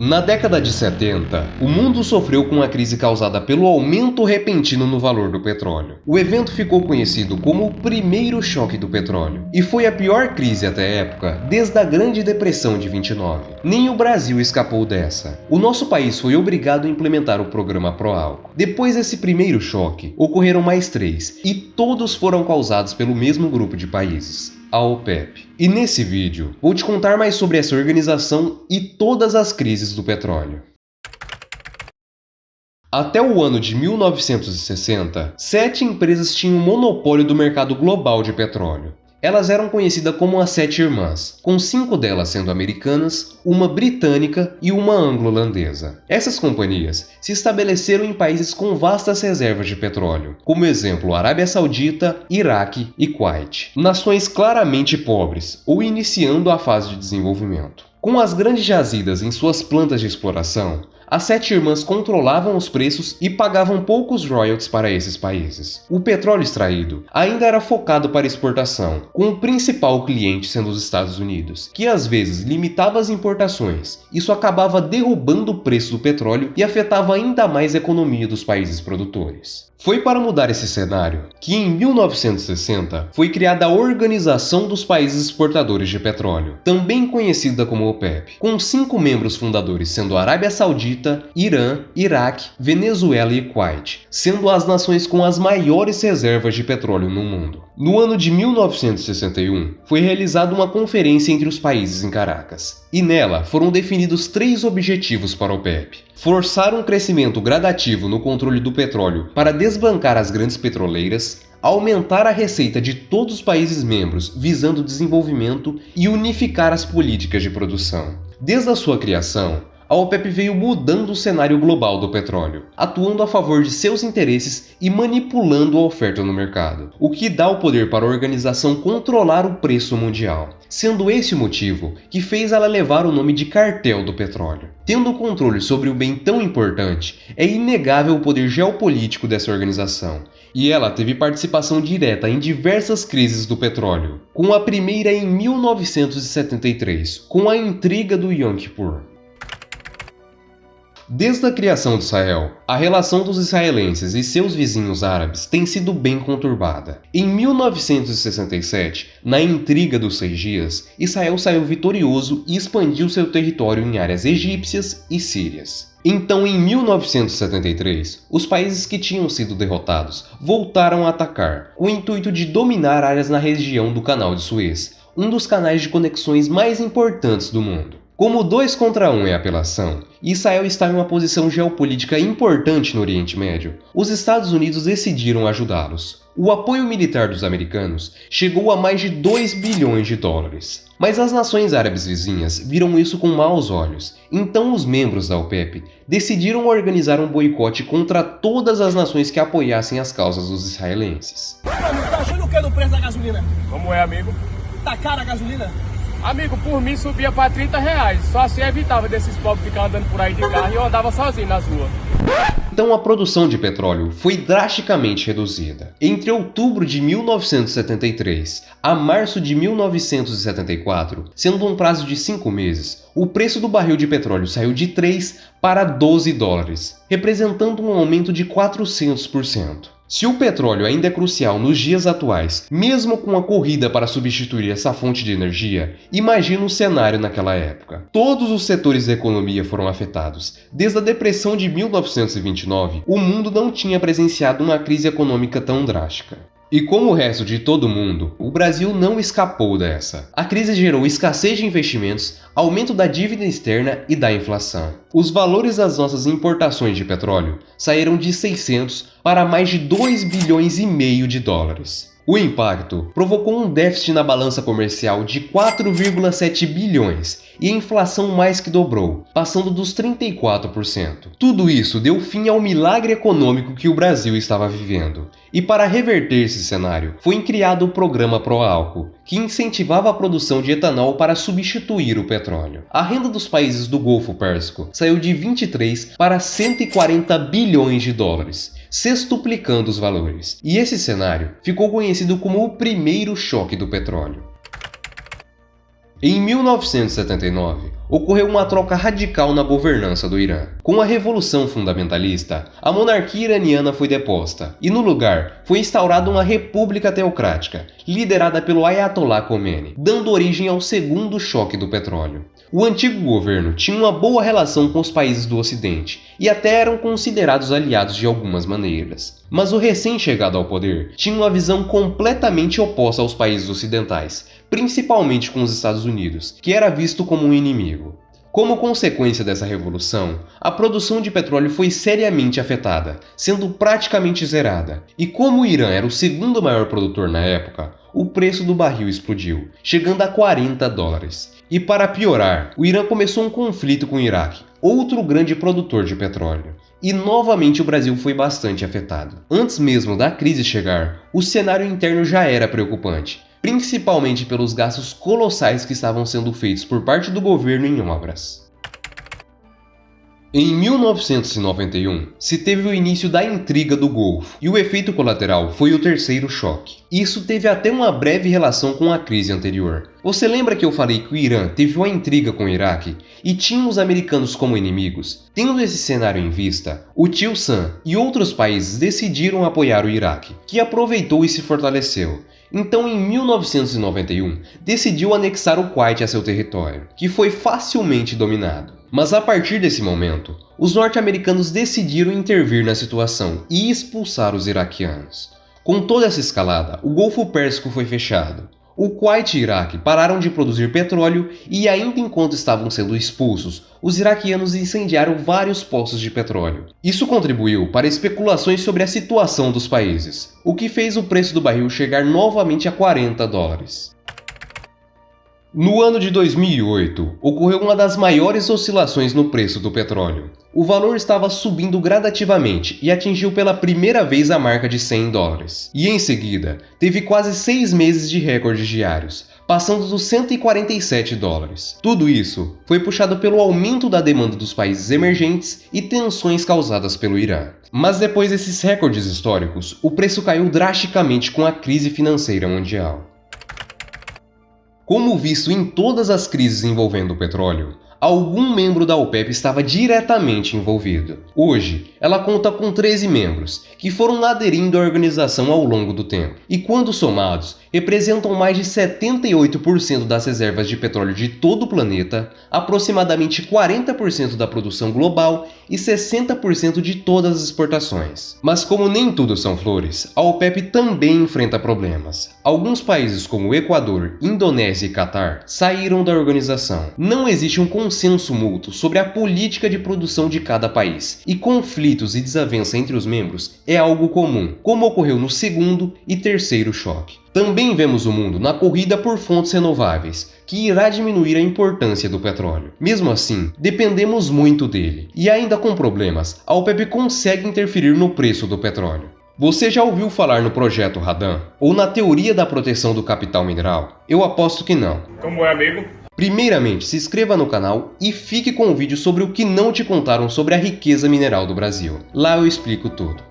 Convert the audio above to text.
Na década de 70, o mundo sofreu com a crise causada pelo aumento repentino no valor do petróleo. O evento ficou conhecido como o primeiro choque do petróleo, e foi a pior crise até a época, desde a Grande Depressão de 29. Nem o Brasil escapou dessa. O nosso país foi obrigado a implementar o programa Proálcool. Depois desse primeiro choque, ocorreram mais 3, e todos foram causados pelo mesmo grupo de países, a OPEP. E nesse vídeo, vou te contar mais sobre essa organização e todas as crises do petróleo. Até o ano de 1960, 7 empresas tinham o monopólio do mercado global de petróleo. Elas eram conhecidas como as 7 Irmãs, com 5 delas sendo americanas, uma britânica e uma anglo-holandesa. Essas companhias se estabeleceram em países com vastas reservas de petróleo, como exemplo Arábia Saudita, Iraque e Kuwait, nações claramente pobres ou iniciando a fase de desenvolvimento. Com as grandes jazidas em suas plantas de exploração, as 7 Irmãs controlavam os preços e pagavam poucos royalties para esses países. O petróleo extraído ainda era focado para exportação, com o principal cliente sendo os Estados Unidos, que às vezes limitava as importações. Isso acabava derrubando o preço do petróleo e afetava ainda mais a economia dos países produtores. Foi para mudar esse cenário que em 1960 foi criada a Organização dos Países Exportadores de Petróleo, também conhecida como OPEP, com 5 membros fundadores sendo a Arábia Saudita, Irã, Iraque, Venezuela e Kuwait, sendo as nações com as maiores reservas de petróleo no mundo. No ano de 1961, foi realizada uma conferência entre os países em Caracas, e nela foram definidos 3 objetivos para a OPEP. Forçar um crescimento gradativo no controle do petróleo para desbancar as grandes petroleiras, aumentar a receita de todos os países membros visando o desenvolvimento e unificar as políticas de produção. Desde a sua criação, a OPEP veio mudando o cenário global do petróleo, atuando a favor de seus interesses e manipulando a oferta no mercado, o que dá o poder para a organização controlar o preço mundial, sendo esse o motivo que fez ela levar o nome de cartel do petróleo. Tendo controle sobre o bem tão importante, é inegável o poder geopolítico dessa organização, e ela teve participação direta em diversas crises do petróleo, com a primeira em 1973, com a intriga do Yom Kippur. Desde a criação de Israel, a relação dos israelenses e seus vizinhos árabes tem sido bem conturbada. Em 1967, na intriga dos 6 dias, Israel saiu vitorioso e expandiu seu território em áreas egípcias e sírias. Então, em 1973, os países que tinham sido derrotados voltaram a atacar, com o intuito de dominar áreas na região do Canal de Suez, um dos canais de conexões mais importantes do mundo. Como 2 contra 1 é apelação, e Israel está em uma posição geopolítica importante no Oriente Médio, os Estados Unidos decidiram ajudá-los. O apoio militar dos americanos chegou a mais de 2 bilhões de dólares. Mas as nações árabes vizinhas viram isso com maus olhos, então os membros da OPEP decidiram organizar um boicote contra todas as nações que apoiassem as causas dos israelenses. Amigo, tá achando o que no preço da gasolina? Como é, amigo? Tá cara a gasolina? Amigo, por mim subia para R$30, só assim evitava desses pobres ficar andando por aí de carro e eu andava sozinho nas ruas. Então a produção de petróleo foi drasticamente reduzida. Entre outubro de 1973 a março de 1974, sendo um prazo de 5 meses, o preço do barril de petróleo saiu de 3 para 12 dólares, representando um aumento de 400%. Se o petróleo ainda é crucial nos dias atuais, mesmo com a corrida para substituir essa fonte de energia, imagina o cenário naquela época. Todos os setores da economia foram afetados. Desde a depressão de 1929, o mundo não tinha presenciado uma crise econômica tão drástica. E como o resto de todo mundo, o Brasil não escapou dessa. A crise gerou escassez de investimentos, aumento da dívida externa e da inflação. Os valores das nossas importações de petróleo saíram de 600 para mais de 2 bilhões e meio de dólares. O impacto provocou um déficit na balança comercial de 4,7 bilhões e a inflação mais que dobrou, passando dos 34%. Tudo isso deu fim ao milagre econômico que o Brasil estava vivendo. E para reverter esse cenário, foi criado o programa Proálcool, que incentivava a produção de etanol para substituir o petróleo. A renda dos países do Golfo Pérsico saiu de 23 para 140 bilhões de dólares, sextuplicando os valores. E esse cenário ficou conhecido como o primeiro choque do petróleo. Em 1979, ocorreu uma troca radical na governança do Irã. Com a Revolução Fundamentalista, a monarquia iraniana foi deposta e, no lugar, foi instaurada uma república teocrática, liderada pelo Ayatollah Khomeini, dando origem ao segundo choque do petróleo. O antigo governo tinha uma boa relação com os países do Ocidente e até eram considerados aliados de algumas maneiras. Mas o recém-chegado ao poder tinha uma visão completamente oposta aos países ocidentais, principalmente com os Estados Unidos, que era visto como um inimigo. Como consequência dessa revolução, a produção de petróleo foi seriamente afetada, sendo praticamente zerada. E como o Irã era o segundo maior produtor na época, o preço do barril explodiu, chegando a $40. E para piorar, o Irã começou um conflito com o Iraque, outro grande produtor de petróleo. E novamente o Brasil foi bastante afetado. Antes mesmo da crise chegar, o cenário interno já era preocupante, principalmente pelos gastos colossais que estavam sendo feitos por parte do governo em obras. Em 1991, se teve o início da intriga do Golfo, e o efeito colateral foi o terceiro choque. Isso teve até uma breve relação com a crise anterior. Você lembra que eu falei que o Irã teve uma intriga com o Iraque e tinha os americanos como inimigos? Tendo esse cenário em vista, o tio Sam e outros países decidiram apoiar o Iraque, que aproveitou e se fortaleceu. Então, em 1991, decidiu anexar o Kuwait a seu território, que foi facilmente dominado. Mas a partir desse momento, os norte-americanos decidiram intervir na situação e expulsar os iraquianos. Com toda essa escalada, o Golfo Pérsico foi fechado. O Kuwait e Iraque pararam de produzir petróleo e, ainda enquanto estavam sendo expulsos, os iraquianos incendiaram vários poços de petróleo. Isso contribuiu para especulações sobre a situação dos países, o que fez o preço do barril chegar novamente a $40. No ano de 2008, ocorreu uma das maiores oscilações no preço do petróleo. O valor estava subindo gradativamente e atingiu pela primeira vez a marca de $100. E em seguida, teve quase 6 meses de recordes diários, passando dos $147. Tudo isso foi puxado pelo aumento da demanda dos países emergentes e tensões causadas pelo Irã. Mas depois desses recordes históricos, o preço caiu drasticamente com a crise financeira mundial. Como visto em todas as crises envolvendo o petróleo, algum membro da OPEP estava diretamente envolvido. Hoje, ela conta com 13 membros, que foram aderindo à organização ao longo do tempo, e quando somados, representam mais de 78% das reservas de petróleo de todo o planeta, aproximadamente 40% da produção global e 60% de todas as exportações. Mas como nem tudo são flores, a OPEP também enfrenta problemas. Alguns países como o Equador, Indonésia e Catar saíram da organização. Não existe um consenso mútuo sobre a política de produção de cada país, e conflitos e desavença entre os membros é algo comum, como ocorreu no segundo e terceiro choque. Também vemos o mundo na corrida por fontes renováveis, que irá diminuir a importância do petróleo. Mesmo assim, dependemos muito dele, e ainda com problemas, a OPEP consegue interferir no preço do petróleo. Você já ouviu falar no projeto Radan? Ou na teoria da proteção do capital mineral? Eu aposto que não. Como é, amigo? Primeiramente, se inscreva no canal e fique com o vídeo sobre o que não te contaram sobre a riqueza mineral do Brasil. Lá eu explico tudo.